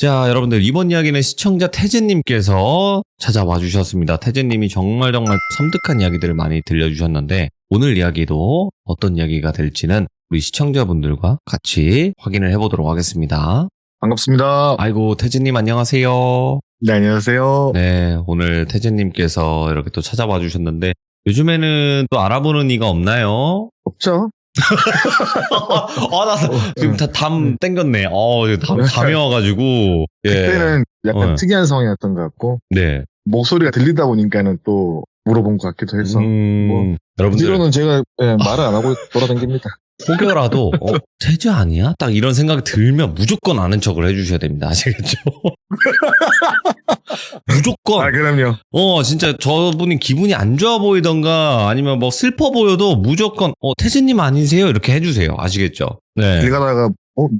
자, 여러분들 이번 이야기는 시청자 태재님께서 찾아와 주셨습니다. 태재님이 정말 섬뜩한 이야기들을 많이 들려주셨는데 오늘 이야기도 어떤 이야기가 될지는 우리 시청자분들과 같이 확인을 해보도록 하겠습니다. 반갑습니다. 아이고, 태재님 안녕하세요. 네, 안녕하세요. 네, 오늘 태재님께서 이렇게 또 찾아와 주셨는데 요즘에는 또 알아보는 이가 없나요? 없죠? 나 지금 담 땡겼네. 담이 와가지고. 예. 그때는 약간 특이한 상황이었던 것 같고, 네. 목소리가 들리다 보니까는 또 물어본 것 같기도 해서, 여러분들. 뒤로는 제가 말을 안 하고 돌아다닙니다. 혹여라도, 태재 아니야? 딱 이런 생각이 들면 무조건 아는 척을 해주셔야 됩니다. 아시겠죠? 무조건. 아, 그럼요. 진짜 저분이 기분이 안 좋아 보이던가 아니면 뭐 슬퍼 보여도 무조건, 태재님 아니세요? 이렇게 해주세요. 아시겠죠? 네. 길 가다가,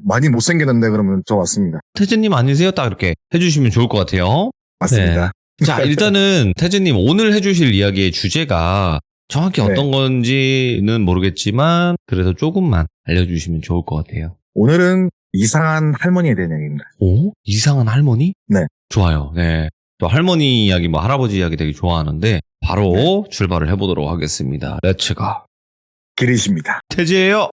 많이 못생겼는데 그러면 저 왔습니다. 태재님 아니세요? 딱 이렇게 해주시면 좋을 것 같아요. 맞습니다. 네. 자, 일단은 태재님 오늘 해주실 이야기의 주제가 정확히 어떤 건지는 모르겠지만 그래도 조금만 알려주시면 좋을 것 같아요. 오늘은 이상한 할머니에 대한 얘기입니다. 오? 이상한 할머니? 네. 좋아요. 네. 또 할머니 이야기, 할아버지 이야기 되게 좋아하는데 바로 출발을 해보도록 하겠습니다. 렛츠가. 길이십니다. 태재예요.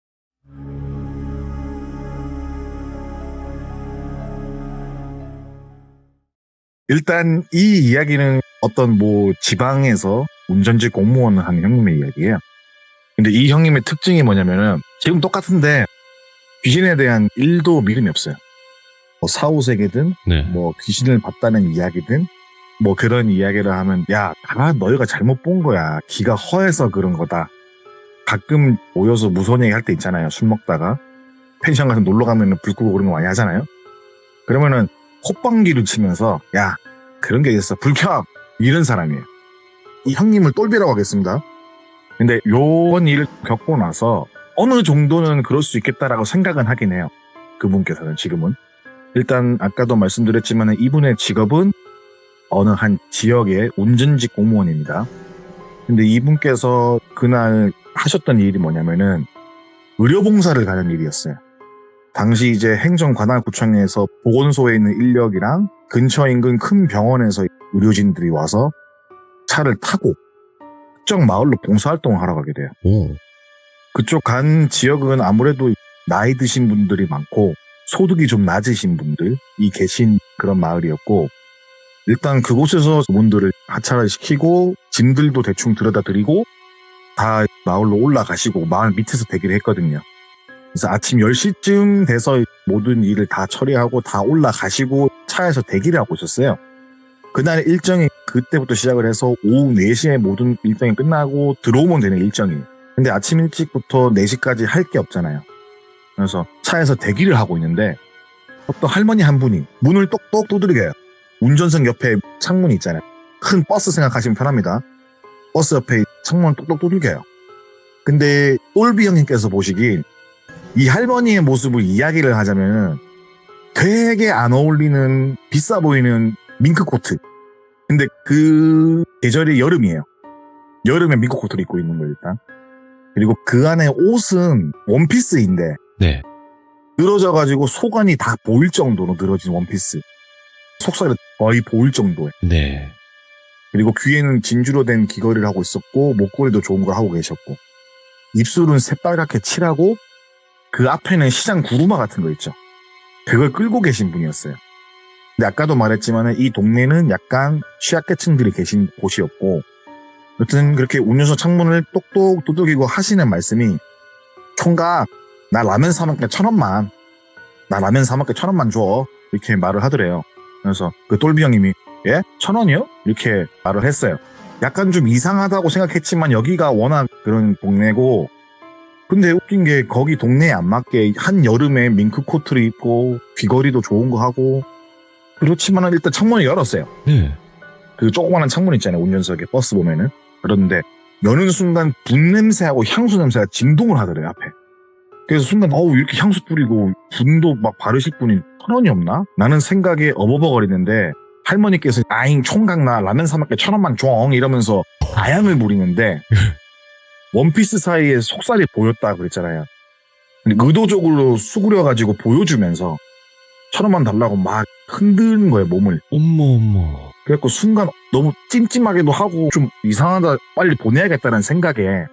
일단 이 이야기는 어떤 지방에서 운전직 공무원을 하는 형님의 이야기예요. 근데 이 형님의 특징이 뭐냐면은 지금 똑같은데 귀신에 대한 1도 믿음이 없어요. 사후세계든 네. 귀신을 봤다는 이야기든 그런 이야기를 하면 야, 다 너희가 잘못 본 거야. 귀가 허해서 그런 거다. 가끔 모여서 무서운 얘기 할 때 있잖아요. 술 먹다가 펜션 가서 놀러 가면 불 끄고 그런 거 많이 하잖아요. 그러면은 콧방귀를 치면서 야, 그런 게 있어. 불 켜! 이런 사람이에요. 이 형님을 똘비라고 하겠습니다. 근데 요번 일을 겪고 나서 어느 정도는 그럴 수 있겠다라고 생각은 하긴 해요. 그분께서는 지금은. 일단 아까도 말씀드렸지만 이분의 직업은 어느 한 지역의 운전직 공무원입니다. 근데 이분께서 그날 하셨던 일이 뭐냐면은 의료봉사를 가는 일이었어요. 당시 이제 행정관할구청에서 보건소에 있는 인력이랑 근처 인근 큰 병원에서 의료진들이 와서 차를 타고 특정 마을로 봉사활동을 하러 가게 돼요. 오. 그쪽 간 지역은 아무래도 나이 드신 분들이 많고 소득이 좀 낮으신 분들이 계신 그런 마을이었고 일단 그곳에서 그분들을 하차를 시키고 짐들도 대충 들여다 드리고 다 마을로 올라가시고 마을 밑에서 대기를 했거든요. 그래서 아침 10시쯤 돼서 모든 일을 다 처리하고 다 올라가시고 차에서 대기를 하고 있었어요. 그날 일정이 그때부터 시작을 해서 오후 4시에 모든 일정이 끝나고 들어오면 되는 일정이에요. 근데 아침 일찍부터 4시까지 할 게 없잖아요. 그래서 차에서 대기를 하고 있는데 어떤 할머니 한 분이 문을 똑똑 두드리게요. 운전석 옆에 창문이 있잖아요. 큰 버스 생각하시면 편합니다. 버스 옆에 창문을 똑똑 두들겨요. 근데 똘비 형님께서 보시긴 이 할머니의 모습을 이야기를 하자면 되게 안 어울리는 비싸 보이는 밍크코트. 근데 그 계절이 여름이에요. 여름에 밍크코트를 입고 있는 거예요, 일단. 그리고 그 안에 옷은 원피스인데 네. 늘어져가지고 속안이 다 보일 정도로 늘어진 원피스. 속살이 거의 보일 정도에. 네. 그리고 귀에는 진주로 된 귀걸이를 하고 있었고 목걸이도 좋은 걸 하고 계셨고 입술은 새빨갛게 칠하고 그 앞에는 시장 구루마 같은 거 있죠. 그걸 끌고 계신 분이었어요. 근데 아까도 말했지만 이 동네는 약간 취약계층들이 계신 곳이었고 여튼 그렇게 운전석 창문을 똑똑 두들기고 하시는 말씀이 총각 나 라면 사 먹게 1,000원만 나 라면 사 먹게 1,000원만 줘 이렇게 말을 하더래요. 그래서 그 똘비 형님이 예? 1,000원이요? 이렇게 말을 했어요. 약간 좀 이상하다고 생각했지만 여기가 워낙 그런 동네고 근데 웃긴 게 거기 동네에 안 맞게 한여름에 밍크코트를 입고 귀걸이도 좋은 거 하고 그렇지만 일단 창문을 열었어요. 네. 그 조그마한 창문 있잖아요. 운전석에 버스 보면은. 그런데 여는 순간 분 냄새하고 향수 냄새가 진동을 하더래요. 앞에. 그래서 순간 이렇게 향수 뿌리고 분도 막 바르실 분이 1,000원이 없나? 라는 생각에 어버버거리는데 할머니께서 아잉 총각 나 라면 사 먹게 1,000원만 줘 이러면서 아양을 부리는데 원피스 사이에 속살이 보였다 그랬잖아요. 근데 의도적으로 수그려가지고 보여주면서 1,000원만 달라고 막 흔드는 거예요, 몸을. 어머. 그래갖고 순간 너무 찜찜하기도 하고 좀 이상하다, 빨리 보내야겠다는 생각에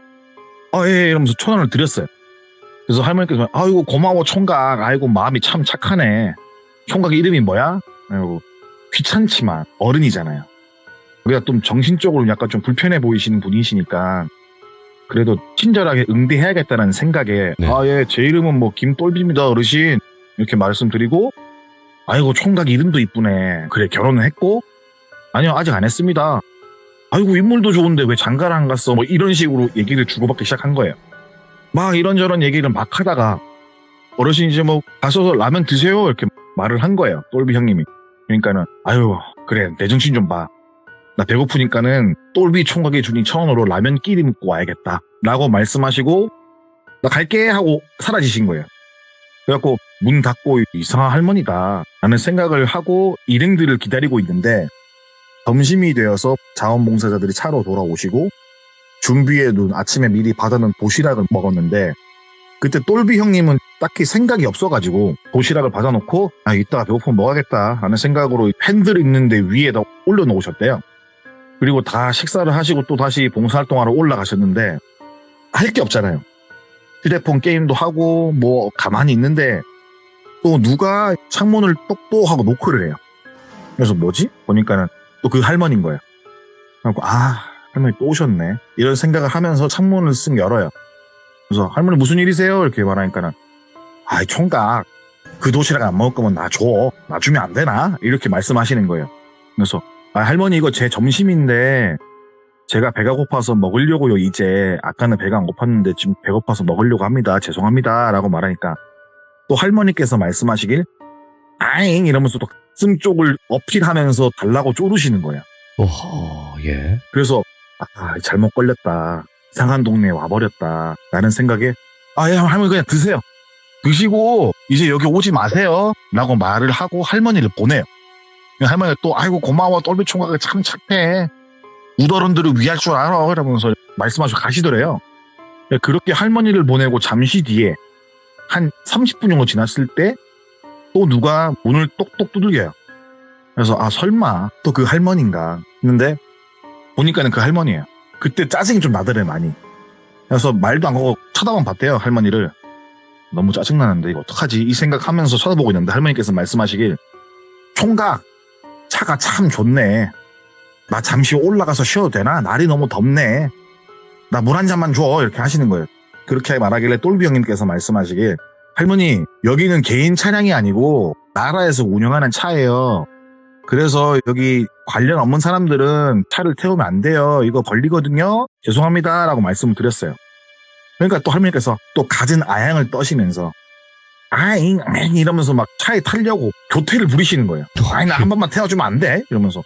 예, 이러면서 1,000원을 드렸어요. 그래서 할머니께서 아이고 고마워 총각, 아이고 마음이 참 착하네. 총각 이름이 뭐야? 아이고 귀찮지만 어른이잖아요. 그러니까 좀 정신적으로 약간 좀 불편해 보이시는 분이시니까 그래도 친절하게 응대해야겠다는 생각에 네. 예, 제 이름은 뭐 김똘비입니다 어르신, 이렇게 말씀드리고 아이고 총각 이름도 이쁘네. 그래 결혼은 했고? 아니요 아직 안 했습니다. 아이고 인물도 좋은데 왜 장가를 안 갔어? 뭐 이런 식으로 얘기를 주고받기 시작한 거예요. 막 이런저런 얘기를 막 하다가 어르신 이제 뭐 가서 라면 드세요 이렇게 말을 한 거예요, 똘비 형님이. 그러니까는 아유 그래 내 정신 좀 봐. 나 배고프니까는 똘비 총각이 주니 1,000원으로 라면 끼리 먹고 와야겠다 라고 말씀하시고 나 갈게 하고 사라지신 거예요. 그래갖고 문 닫고 이상한 할머니다 라는 생각을 하고 일행들을 기다리고 있는데 점심이 되어서 자원봉사자들이 차로 돌아오시고 준비해둔 아침에 미리 받아놓은 도시락을 먹었는데 그때 똘비 형님은 딱히 생각이 없어가지고 도시락을 받아놓고 이따가 배고프면 먹어야겠다 라는 생각으로 핸들 있는데 위에다 올려놓으셨대요. 그리고 다 식사를 하시고 또 다시 봉사활동하러 올라가셨는데 할 게 없잖아요. 휴대폰 게임도 하고 뭐 가만히 있는데 또 누가 창문을 똑똑 하고 노크를 해요. 그래서 뭐지? 보니까는 또 그 할머니인 거예요. 그래갖고 할머니 또 오셨네 이런 생각을 하면서 창문을 쓱 열어요. 그래서 할머니 무슨 일이세요? 이렇게 말하니까는 총각 그 도시락 안 먹을 거면 나 줘. 나 주면 안 되나? 이렇게 말씀하시는 거예요. 그래서 할머니 이거 제 점심인데 제가 배가 고파서 먹으려고요. 이제 아까는 배가 안 고팠는데 지금 배고파서 먹으려고 합니다. 죄송합니다 라고 말하니까 또 할머니께서 말씀하시길 아잉 이러면서 또 가슴 쪽을 어필하면서 달라고 쪼르시는 거예요. 예. 그래서 잘못 걸렸다, 이상한 동네에 와버렸다 라는 생각에 예, 할머니 그냥 드세요. 드시고 이제 여기 오지 마세요 라고 말을 하고 할머니를 보내요. 할머니가 또 아이고 고마워 똘비 총각이 참 착해, 우더런들을 위할 줄 알아 이러면서 말씀하시고 가시더래요. 그렇게 할머니를 보내고 잠시 뒤에 한 30분 정도 지났을 때 또 누가 문을 똑똑 두들겨요. 그래서 설마 또 그 할머니인가 했는데 보니까는 그 할머니예요. 그때 짜증이 좀 나더래 많이. 그래서 말도 안 하고 쳐다만 봤대요 할머니를. 너무 짜증나는데 이거 어떡하지 이 생각하면서 쳐다보고 있는데 할머니께서 말씀하시길 총각 차가 참 좋네. 나 잠시 올라가서 쉬어도 되나? 날이 너무 덥네. 나 물 한 잔만 줘 이렇게 하시는 거예요. 그렇게 말하길래 똘비 형님께서 말씀하시길 할머니 여기는 개인 차량이 아니고 나라에서 운영하는 차예요. 그래서 여기 관련 없는 사람들은 차를 태우면 안 돼요. 이거 걸리거든요. 죄송합니다 라고 말씀을 드렸어요. 그러니까 또 할머니께서 또 갖은 아양을 떠시면서 아잉 이러면서 막 차에 타려고 교태를 부리시는 거예요. 나 한 번만 태워주면 안 돼? 이러면서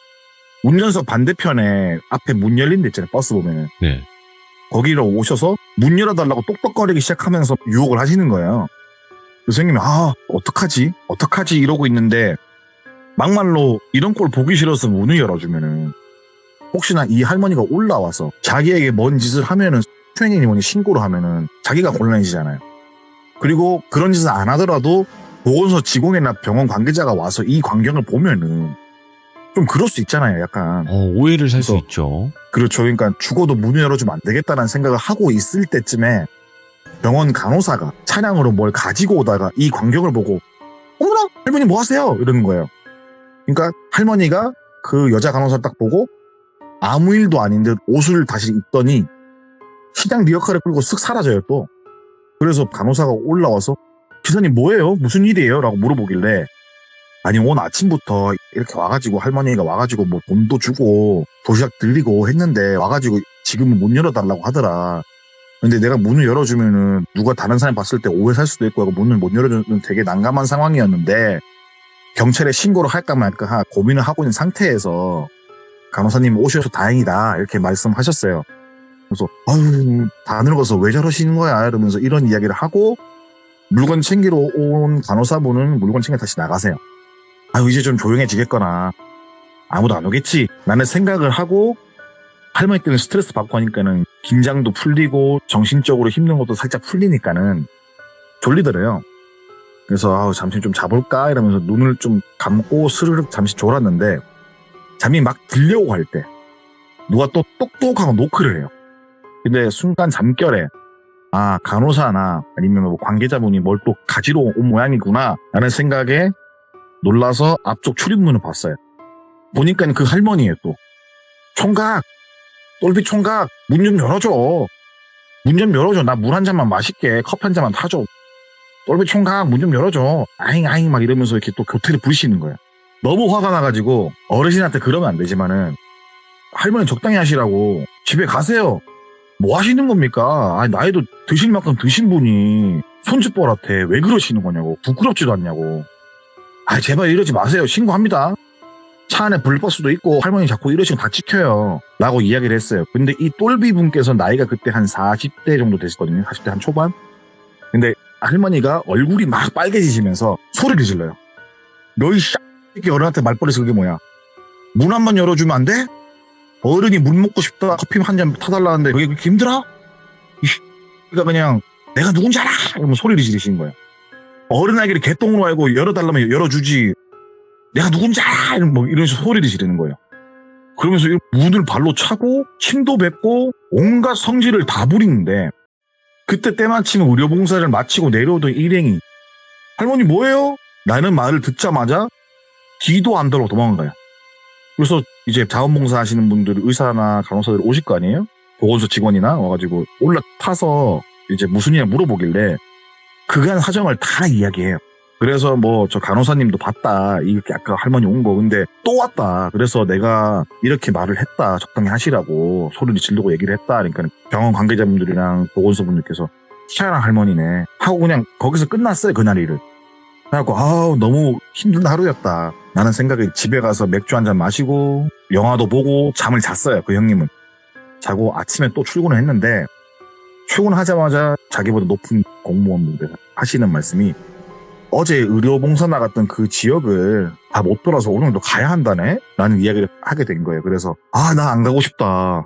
운전석 반대편에 앞에 문 열린 데 있잖아요. 버스 보면은. 네. 거기로 오셔서 문 열어달라고 똑똑거리기 시작하면서 유혹을 하시는 거예요. 그래서 형님이 어떡하지 이러고 있는데 막말로 이런 꼴 보기 싫어서 문을 열어주면은 혹시나 이 할머니가 올라와서 자기에게 뭔 짓을 하면은 수행인이 뭐니 신고를 하면은 자기가 곤란해지잖아요. 그리고 그런 짓을 안 하더라도 보건소 직원이나 병원 관계자가 와서 이 광경을 보면은 좀 그럴 수 있잖아요. 약간 오해를 살 수 그래서 있죠. 그렇죠. 그러니까 죽어도 문을 열어주면 안 되겠다는 생각을 하고 있을 때쯤에 병원 간호사가 차량으로 뭘 가지고 오다가 이 광경을 보고 어머나 할머니 뭐 하세요? 이러는 거예요. 그러니까 할머니가 그 여자 간호사를 딱 보고 아무 일도 아닌 듯 옷을 다시 입더니 시장 리어카를 끌고 쓱 사라져요 또. 그래서 간호사가 올라와서 기사님 뭐예요? 무슨 일이에요? 라고 물어보길래 아니 오늘 아침부터 이렇게 와가지고 할머니가 와가지고 뭐 돈도 주고 도시락 들리고 했는데 와가지고 지금은 문 열어달라고 하더라. 근데 내가 문을 열어주면은 누가 다른 사람 봤을 때 오해 살 수도 있고 하고 문을 못 열어주면 되게 난감한 상황이었는데 경찰에 신고를 할까 말까 고민을 하고 있는 상태에서 간호사님 오셔서 다행이다 이렇게 말씀하셨어요. 그래서 다 늙어서 왜 저러시는 거야 이러면서 이런 이야기를 하고 물건 챙기러 온 간호사분은 물건 챙겨 다시 나가세요. 이제 좀 조용해지겠거나 아무도 안 오겠지 라는 생각을 하고 할머니께는 스트레스 받고 하니까는 긴장도 풀리고 정신적으로 힘든 것도 살짝 풀리니까는 졸리더래요. 그래서 잠시 좀 자볼까 이러면서 눈을 좀 감고 스르륵 잠시 졸았는데 잠이 막 들려고 할 때 누가 또 똑똑하고 노크를 해요. 근데 순간 잠결에 간호사나 아니면 뭐 관계자분이 뭘 또 가지러 온 모양이구나 라는 생각에 놀라서 앞쪽 출입문을 봤어요. 보니까 그 할머니예요. 또 총각, 똘비 총각, 문 좀 열어줘. 문 좀 열어줘. 나 물 한 잔만 마실게. 커피 한 잔만 타줘. 똘비 총각, 문 좀 열어줘. 아잉 막 이러면서 이렇게 또 교태를 부리시는 거예요. 너무 화가 나가지고 어르신한테 그러면 안 되지만은 할머니 적당히 하시라고 집에 가세요. 뭐 하시는 겁니까? 나이도 드실 만큼 드신 분이 손짓벌한테 왜 그러시는 거냐고. 부끄럽지도 않냐고. 제발 이러지 마세요. 신고합니다. 차 안에 블랙박스도 있고 할머니 자꾸 이러시면 다 찍혀요. 라고 이야기를 했어요. 근데 이 똘비 분께서 나이가 그때 한 40대 정도 됐거든요. 40대 한 초반. 근데 할머니가 얼굴이 막 빨개지시면서 소리를 질러요. 너희 새끼 어른한테 말버릇이 그게 뭐야? 문 한 번 열어주면 안 돼? 어른이 물 먹고 싶다 커피 한 잔 타달라는데 그게 그렇게 힘들어? 그러니까 그냥 내가 누군지 알아! 이러면 소리를 지르시는 거예요. 어른에게 개똥으로 알고 열어달라면 열어주지. 내가 누군지 알아! 뭐 이런 식으로 소리를 지르는 거예요. 그러면서 문을 발로 차고 침도 뱉고 온갖 성질을 다 부리는데 그때 때마침 의료봉사를 마치고 내려오던 일행이 할머니 뭐예요? 라는 말을 듣자마자 뒤도 안 돌고 도망간 거예요. 그래서 이제 자원봉사 하시는 분들 의사나 간호사들 오실 거 아니에요? 보건소 직원이나 와가지고 올라타서 이제 무슨 일이냐 물어보길래 그간 사정을 다 이야기해요. 그래서 뭐 저 간호사님도 봤다. 이렇게 아까 할머니 온 거 근데 또 왔다. 그래서 내가 이렇게 말을 했다. 적당히 하시라고 소리를 지르고 얘기를 했다. 그러니까 병원 관계자분들이랑 보건소 분들께서 희한한 할머니네 하고 그냥 거기서 끝났어요. 그날 일을. 그래갖고 너무 힘든 하루였다. 라는 생각에 집에 가서 맥주 한 잔 마시고 영화도 보고 잠을 잤어요. 그 형님은. 자고 아침에 또 출근을 했는데 출근하자마자 자기보다 높은 공무원분들 하시는 말씀이 어제 의료봉사 나갔던 그 지역을 다 못 돌아서 오늘도 가야 한다네? 라는 이야기를 하게 된 거예요. 그래서 나 안 가고 싶다.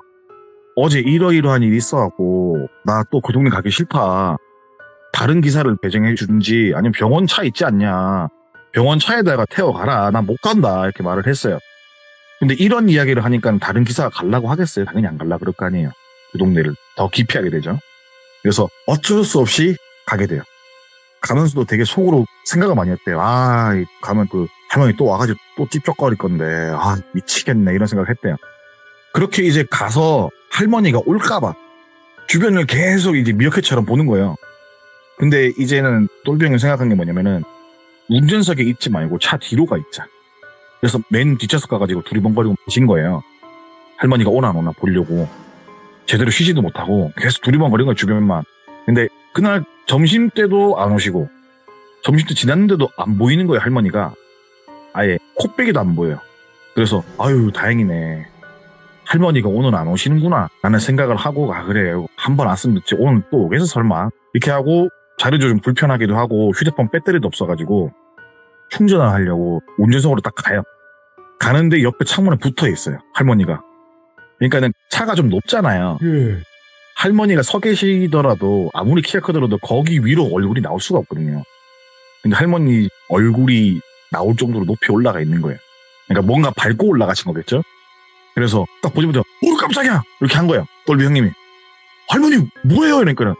어제 이러이러한 일이 있어갖고 나 또 그 동네 가기 싫다. 다른 기사를 배정해 주든지 아니면 병원 차 있지 않냐. 병원 차에다가 태워가라. 난 못 간다. 이렇게 말을 했어요. 근데 이런 이야기를 하니까 다른 기사가 가려고 하겠어요. 당연히 안 가려고 그럴 거 아니에요. 그 동네를 더 기피하게 되죠. 그래서 어쩔 수 없이 가게 돼요. 가면서도 되게 속으로 생각을 많이 했대요. 가면 그 할머니 또 와가지고 또 찝쩍거릴 건데 미치겠네 이런 생각을 했대요. 그렇게 이제 가서 할머니가 올까봐 주변을 계속 이제 미어캣처럼 보는 거예요. 근데 이제는 똘비 형이 생각한 게 뭐냐면은 운전석에 있지 말고 차 뒤로가 있자. 그래서 맨 뒷좌석 가가지고 두리번거리고 계신 거예요. 할머니가 오나 안 오나 보려고. 제대로 쉬지도 못하고 계속 두리번거리는 거예요, 주변만. 근데 그날 점심 때도 안 오시고 점심때 지났는데도 안 보이는 거예요, 할머니가. 아예 코빼기도 안 보여요. 그래서 다행이네. 할머니가 오늘 안 오시는구나 라는 생각을 하고 그래 한 번 왔으면 됐지 오늘 또 오겠어 설마 이렇게 하고 자리도 좀 불편하기도 하고 휴대폰 배터리도 없어가지고 충전을 하려고 운전석으로 딱 가요. 가는데 옆에 창문에 붙어 있어요, 할머니가. 그러니까는 차가 좀 높잖아요. 할머니가 서 계시더라도 아무리 키가 크더라도 거기 위로 얼굴이 나올 수가 없거든요. 근데 할머니 얼굴이 나올 정도로 높이 올라가 있는 거예요. 그러니까 뭔가 밟고 올라가신 거겠죠? 그래서 딱 보자마자 깜짝이야! 이렇게 한 거예요. 똘비 형님이. 할머니 뭐예요? 그러니까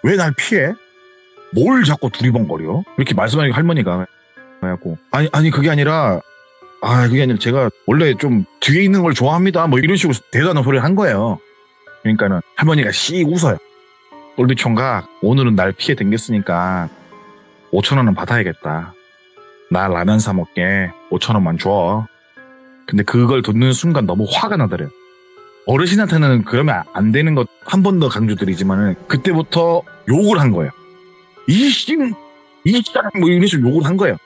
왜 날 피해? 뭘 자꾸 두리번거려? 이렇게 말씀하니까 할머니가 그래갖고 아니 그게 아니라 제가 원래 좀 뒤에 있는 걸 좋아합니다. 뭐 이런 식으로 대단한 소리를 한 거예요. 그러니까는 할머니가 씩 웃어요. 똘비 총각 오늘은 날 피해 댕겼으니까 5,000원은 받아야겠다. 나 라면 사 먹게 5,000원만 줘. 근데 그걸 듣는 순간 너무 화가 나더래요. 어르신한테는 그러면 안 되는 것 한 번 더 강조드리지만은 그때부터 욕을 한 거예요. 뭐 이런 식으로 욕을 한 거예요.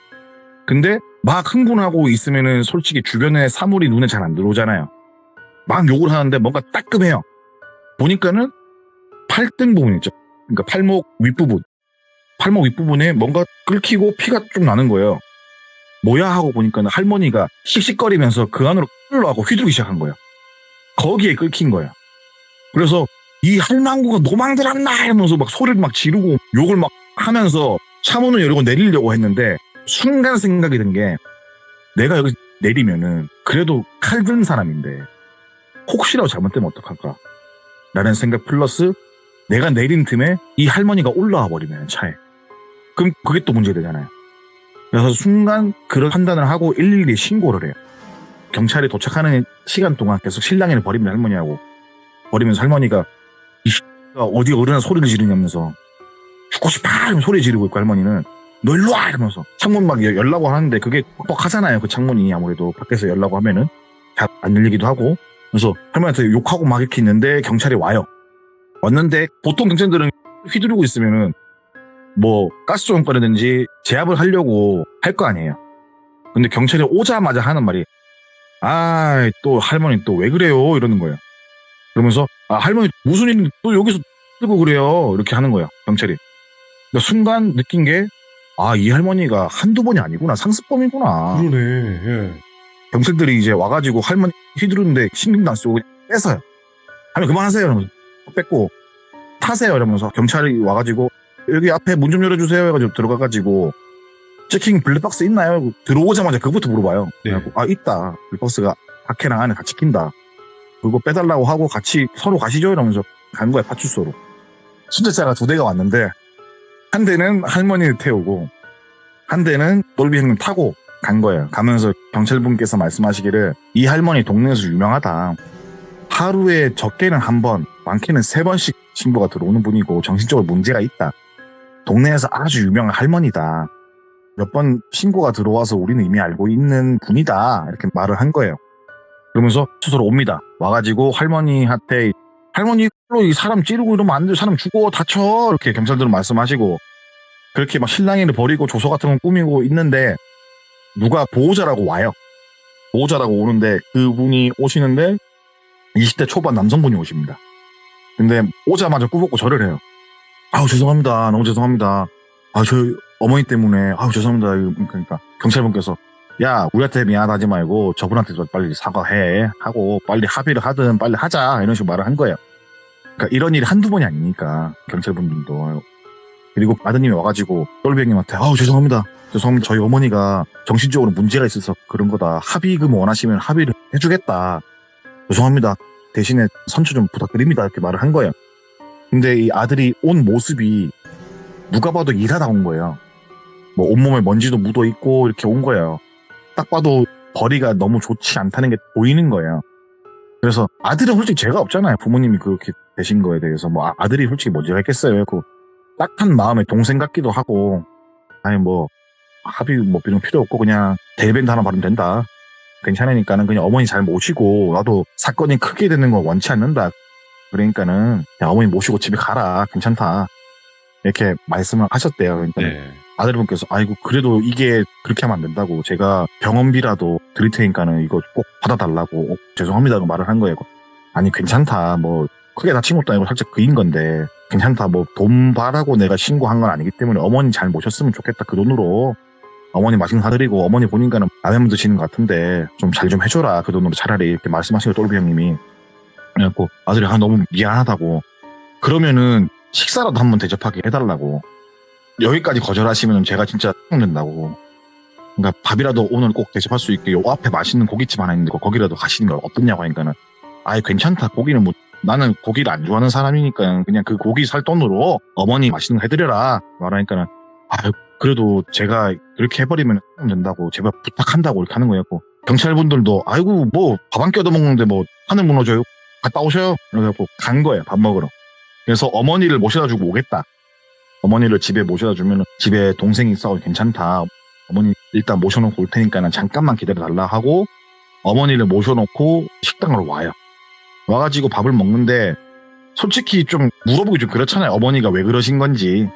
근데 막 흥분하고 있으면은 솔직히 주변에 사물이 눈에 잘 안 들어오잖아요. 막 욕을 하는데 뭔가 따끔해요. 보니까는 팔등 부분 있죠. 그러니까 팔목 윗부분에 뭔가 끓기고 피가 좀 나는 거예요. 뭐야 하고 보니까는 할머니가 씩씩거리면서 그 안으로 끌러 하고 휘두르기 시작한 거예요. 거기에 끓긴 거예요. 그래서 이 할망구가 노망들었나 이러면서 막 소리를 막 지르고 욕을 막 하면서 차문을 열고 내리려고 했는데 순간 생각이 든 게 내가 여기 내리면은 그래도 칼 든 사람인데 혹시라도 잘못되면 어떡할까 라는 생각 플러스 내가 내린 틈에 이 할머니가 올라와 버리면 차에 그럼 그게 또 문제가 되잖아요. 그래서 순간 그런 판단을 하고 112에 신고를 해요. 경찰이 도착하는 시간 동안 계속 실랑이를 벌이면 할머니하고 버리면서 할머니가 이 X가 어디 어른한 소리를 지르냐면서 죽고 싶어 이러면서 소리 지르고 있고 할머니는 너 일로 와 이러면서 창문 막 열라고 하는데 그게 뻑뻑하잖아요. 그 창문이 아무래도 밖에서 열라고 하면은 잘 안 열리기도 하고 그래서 할머니한테 욕하고 막 이렇게 있는데 경찰이 와요. 왔는데 보통 경찰들은 휘두르고 있으면은 뭐 가스조금 꺼내든지 제압을 하려고 할 거 아니에요. 근데 경찰이 오자마자 하는 말이 아 또 할머니 또 왜 그래요 이러는 거예요. 그러면서 아 할머니 무슨 일 또 여기서 뜨고 그래요 이렇게 하는 거예요 경찰이. 그러니까 순간 느낀 게 아 이 할머니가 한두 번이 아니구나 상습범이구나. 그러네. 예. 경찰들이 이제 와가지고 할머니 휘두르는데 신경도 안 쓰고 뺏어요. 할머니 그만하세요 이러면서 뺏고 타세요 이러면서 경찰이 와가지고 여기 앞에 문 좀 열어주세요 해가지고 들어가가지고 체킹 블랙박스 있나요? 들어오자마자 그거부터 물어봐요. 네. 그래갖고 아 있다. 블랙박스가 밖에랑 안에 같이 낀다. 그거 빼달라고 하고 같이 서로 가시죠 이러면서 간 거야 파출소로. 순찰차가 2대가 왔는데 한 대는 할머니를 태우고 한 대는 놀비 형님 타고 간 거예요. 가면서 경찰분께서 말씀하시기를 이 할머니 동네에서 유명하다. 하루에 적게는 1번, 많게는 3번씩 신고가 들어오는 분이고 정신적으로 문제가 있다. 동네에서 아주 유명한 할머니다. 몇 번 신고가 들어와서 우리는 이미 알고 있는 분이다. 이렇게 말을 한 거예요. 그러면서 수소로 옵니다. 와가지고 할머니한테 할머니로 이 사람 찌르고 이러면 안 돼. 사람 죽어 다쳐. 이렇게 경찰들은 말씀하시고 그렇게 막 실랑이를 벌이고 조서 같은 건 꾸미고 있는데 누가 보호자라고 와요. 보호자라고 오는데 그분이 오시는데 20대 초반 남성분이 오십니다. 근데 오자마자 꾸벅고 절을 해요. 아우 죄송합니다. 너무 죄송합니다. 아 저 어머니 때문에 아우 죄송합니다. 그러니까 경찰분께서 야 우리한테 미안하지 말고 저분한테도 빨리 사과해 하고 빨리 합의를 하든 빨리 하자 이런 식으로 말을 한 거예요. 그러니까 이런 일이 한두 번이 아니니까 경찰분들도. 그리고 아드님이 와가지고 똘비 형님한테 아우 죄송합니다. 저희 어머니가 정신적으로 문제가 있어서 그런 거다. 합의금 원하시면 합의를 해주겠다. 죄송합니다. 대신에 선처 좀 부탁드립니다. 이렇게 말을 한 거예요. 근데 이 아들이 온 모습이 누가 봐도 일하다 온 거예요. 뭐 온몸에 먼지도 묻어 있고 이렇게 온 거예요. 딱 봐도 벌이가 너무 좋지 않다는 게 보이는 거예요. 그래서 아들은 솔직히 죄가 없잖아요. 부모님이 그렇게 되신 거에 대해서 뭐 아들이 솔직히 뭐 죄가 있겠어요. 그 딱한 마음에 동생 같기도 하고 아니 뭐 합의 뭐 이런 필요 없고 그냥 데일밴드 하나 바르면 된다. 괜찮으니까는 그냥 어머니 잘 모시고 나도 사건이 크게 되는 건 원치 않는다. 그러니까는 그냥 어머니 모시고 집에 가라. 괜찮다. 이렇게 말씀을 하셨대요. 그러니까 네. 아들분께서 아이고 그래도 이게 그렇게 하면 안 된다고 제가 병원비라도 드릴 테니까는 이거 꼭 받아달라고 죄송합니다고 말을 한 거예요. 아니 괜찮다. 뭐 크게 다친 것도 아니고 살짝 그인 건데 괜찮다. 뭐 돈 바라고 내가 신고한 건 아니기 때문에 어머니 잘 모셨으면 좋겠다. 그 돈으로 어머니 맛있는 거 사드리고 어머니 보니까는 라면 드시는 것 같은데 좀 잘 좀 해줘라. 그 돈으로 차라리 이렇게 말씀하신 거 똘비 형님이. 그래갖고 아들이 너무 미안하다고. 그러면은 식사라도 한번 대접하게 해달라고. 여기까지 거절하시면 제가 진짜 된다고. 그러니까 밥이라도 오늘 꼭 대접할 수 있게 요 앞에 맛있는 고깃집 하나 있는데 거기라도 가시는 거 어떻냐고 하니까는 아예 괜찮다. 고기는 뭐 나는 고기를 안 좋아하는 사람이니까 그냥 그 고기 살 돈으로 어머니 맛있는 거 해드려라 말하니까는 아유 그래도 제가 그렇게 해버리면 된다고 제발 부탁한다고 이렇게 하는 거였고 경찰분들도 아이고 뭐 밥 한 끼 얻어먹는데 뭐 하늘 무너져요 갔다 오셔요 그래갖고 간 거예요 밥 먹으러. 그래서 어머니를 모셔다 주고 오겠다. 어머니를 집에 모셔다 주면 집에 동생이 있어 괜찮다. 어머니 일단 모셔놓고 올 테니까 잠깐만 기다려달라 하고 어머니를 모셔놓고 식당으로 와요. 와가지고 밥을 먹는데 솔직히 좀 물어보기 좀 그렇잖아요. 어머니가 왜 그러신 건지.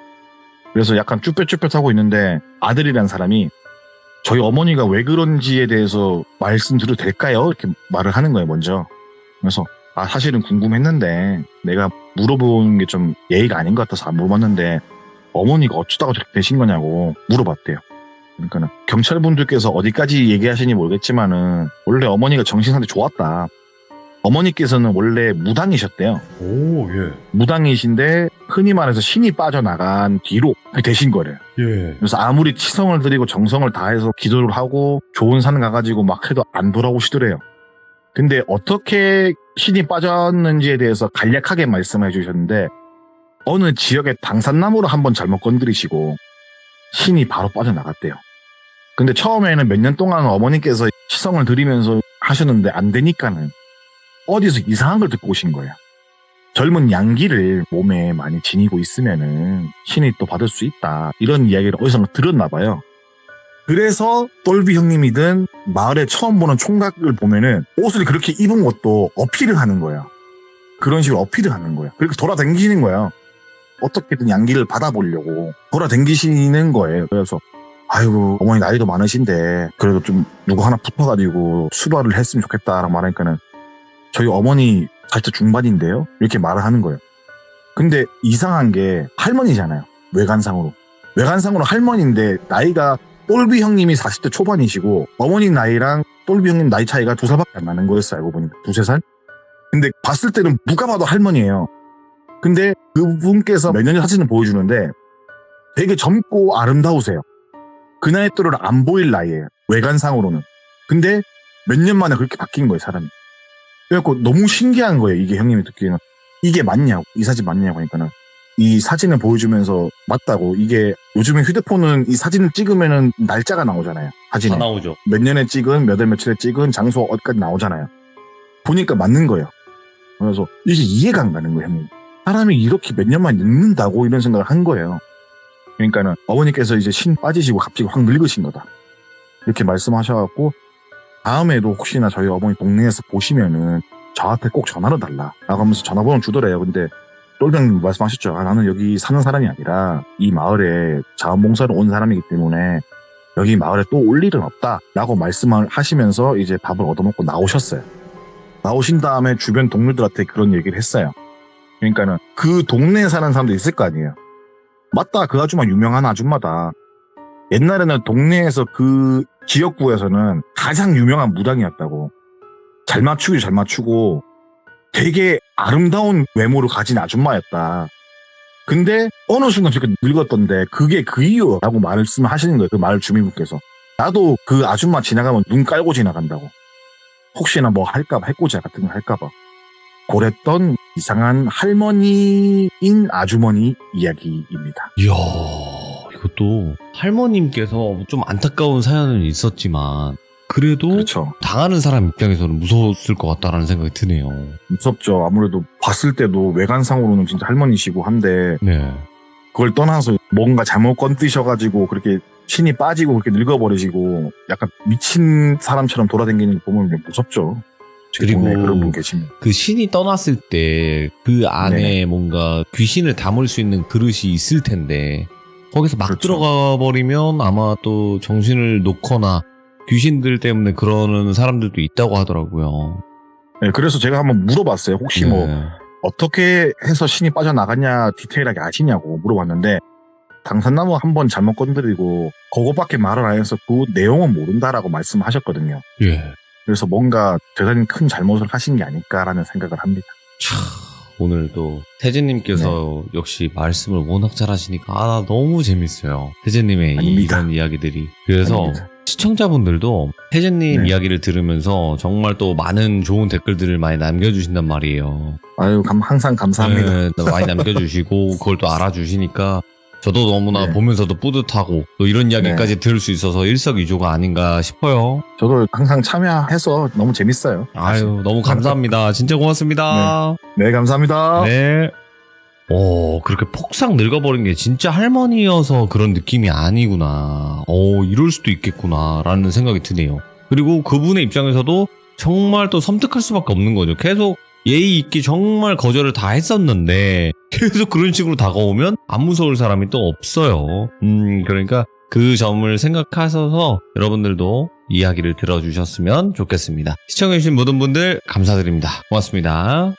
그래서 약간 쭈뼛쭈뼛하고 있는데 아들이란 사람이 저희 어머니가 왜 그런지에 대해서 말씀드려도 될까요? 이렇게 말을 하는 거예요 먼저. 그래서 사실은 궁금했는데 내가 물어보는 게 좀 예의가 아닌 것 같아서 안 물어봤는데 어머니가 어쩌다가 저렇게 되신 거냐고 물어봤대요. 그러니까 경찰분들께서 어디까지 얘기하시니 모르겠지만은 원래 어머니가 정신상태 좋았다. 어머니께서는 원래 무당이셨대요. 오, 예. 무당이신데 흔히 말해서 신이 빠져나간 뒤로 되신 거래요. 예. 그래서 아무리 치성을 드리고 정성을 다해서 기도를 하고 좋은 산 가가지고 막 해도 안 돌아오시더래요. 근데 어떻게 신이 빠졌는지에 대해서 간략하게 말씀해 주셨는데 어느 지역의 당산나무를 한번 잘못 건드리시고 신이 바로 빠져나갔대요. 근데 처음에는 몇 년 동안 어머니께서 치성을 드리면서 하셨는데 안 되니까는 어디서 이상한 걸 듣고 오신 거예요. 젊은 양기를 몸에 많이 지니고 있으면은 신이 또 받을 수 있다. 이런 이야기를 어디서 들었나 봐요. 그래서 똘비 형님이든 마을에 처음 보는 총각을 보면은 옷을 그렇게 입은 것도 어필을 하는 거예요. 그런 식으로 어필을 하는 거예요. 그렇게 돌아다니시는 거예요. 어떻게든 양기를 받아보려고 돌아다니시는 거예요. 그래서 아이고 어머니 나이도 많으신데 그래도 좀 누구 하나 붙어가지고 수발을 했으면 좋겠다라고 말하니까는 저희 어머니 40대 중반인데요? 이렇게 말을 하는 거예요. 근데 이상한 게 할머니잖아요. 외관상으로. 외관상으로 할머니인데 나이가 똘비 형님이 40대 초반이시고 어머니 나이랑 똘비 형님 나이 차이가 2살밖에 안 나는 거였어요. 알고 보니까 2-3살? 근데 봤을 때는 누가 봐도 할머니예요. 근데 그분께서 몇 년의 사진을 보여주는데 되게 젊고 아름다우세요. 그 나이 또래로 안 보일 나이에요. 외관상으로는. 근데 몇 년 만에 그렇게 바뀐 거예요, 사람이. 그래갖고 너무 신기한 거예요, 이게 형님이 듣기에는. 이게 맞냐고, 이 사진 맞냐고 하니까는. 이 사진을 보여주면서 맞다고. 이게 요즘에 휴대폰은 이 사진을 찍으면은 날짜가 나오잖아요. 사진에. 다 나오죠. 몇 년에 찍은, 몇 월 며칠에 찍은, 장소 어디까지 나오잖아요. 보니까 맞는 거예요. 그래서 이게 이해가 안 가는 거예요, 형님. 사람이 이렇게 몇 년만 늙는다고 이런 생각을 한 거예요. 그러니까는 어머니께서 이제 신 빠지시고 갑자기 확 늙으신 거다. 이렇게 말씀하셔갖고 다음에도 혹시나 저희 어머니 동네에서 보시면은 저한테 꼭 전화를 달라 라고 하면서 전화번호 주더래요. 근데 똘병님 말씀하셨죠. 나는 여기 사는 사람이 아니라 이 마을에 자원봉사를 온 사람이기 때문에 여기 마을에 또 올 일은 없다 라고 말씀을 하시면서 이제 밥을 얻어먹고 나오셨어요. 나오신 다음에 주변 동료들한테 그런 얘기를 했어요. 그러니까는 그 동네에 사는 사람도 있을 거 아니에요. 맞다, 그 아줌마 유명한 아줌마다. 옛날에는 동네에서 그 지역구에서는 가장 유명한 무당이었다고. 잘 맞추고 되게 아름다운 외모를 가진 아줌마였다. 근데 어느 순간 저렇게 늙었던데 그게 그 이유라고 말씀하시는 거예요. 그 마을 주민분께서. 나도 그 아줌마 지나가면 눈 깔고 지나간다고. 혹시나 뭐 할까봐, 해코지 같은 거 할까봐. 그랬던 이상한 할머니인 아주머니 이야기입니다. 이야, 이것도 할머님께서 좀 안타까운 사연은 있었지만 그래도 그렇죠. 당하는 사람 입장에서는 무서웠을 것 같다라는 생각이 드네요. 무섭죠. 아무래도 봤을 때도 외관상으로는 진짜 할머니시고 한데 네. 그걸 떠나서 뭔가 잘못 건드셔가지고 그렇게 신이 빠지고 그렇게 늙어버리시고 약간 미친 사람처럼 돌아다니는 거 보면 무섭죠. 그리고 그런 분 계시면. 그 신이 떠났을 때 그 안에 네. 뭔가 귀신을 담을 수 있는 그릇이 있을 텐데 거기서 막 그렇죠. 들어가 버리면 아마 또 정신을 놓거나 귀신들 때문에 그러는 사람들도 있다고 하더라고요. 네, 그래서 제가 한번 물어봤어요. 혹시 뭐 어떻게 해서 신이 빠져나갔냐 디테일하게 아시냐고 물어봤는데 당산나무 한번 잘못 건드리고 그거밖에 말을 안 해서 그 내용은 모른다라고 말씀하셨거든요. 예. 그래서 뭔가 대단히 큰 잘못을 하신 게 아닐까라는 생각을 합니다. 오늘도 태진님께서 역시 말씀을 워낙 잘하시니까 나 너무 재밌어요. 태진님의 아닙니다. 이런 이야기들이. 그래서 아닙니다. 시청자분들도 태진님 네. 이야기를 들으면서 정말 또 많은 좋은 댓글들을 많이 남겨주신단 말이에요. 아유, 항상 감사합니다. 네, 많이 남겨주시고 그걸 또 알아주시니까 저도 너무나 네. 보면서도 뿌듯하고 또 이런 이야기까지 들을 수 있어서 일석이조가 아닌가 싶어요. 저도 항상 참여해서 너무 재밌어요. 아유, 너무 감사합니다. 진짜 고맙습니다. 네, 감사합니다. 네. 그렇게 폭삭 늙어버린 게 진짜 할머니여서 그런 느낌이 아니구나. 이럴 수도 있겠구나. 라는 생각이 드네요. 그리고 그분의 입장에서도 정말 또 섬뜩할 수밖에 없는 거죠. 계속 예의 있게 정말 거절을 다 했었는데 계속 그런 식으로 다가오면 안 무서울 사람이 또 없어요. 그러니까 그 점을 생각하셔서 여러분들도 이야기를 들어주셨으면 좋겠습니다. 시청해주신 모든 분들 감사드립니다. 고맙습니다.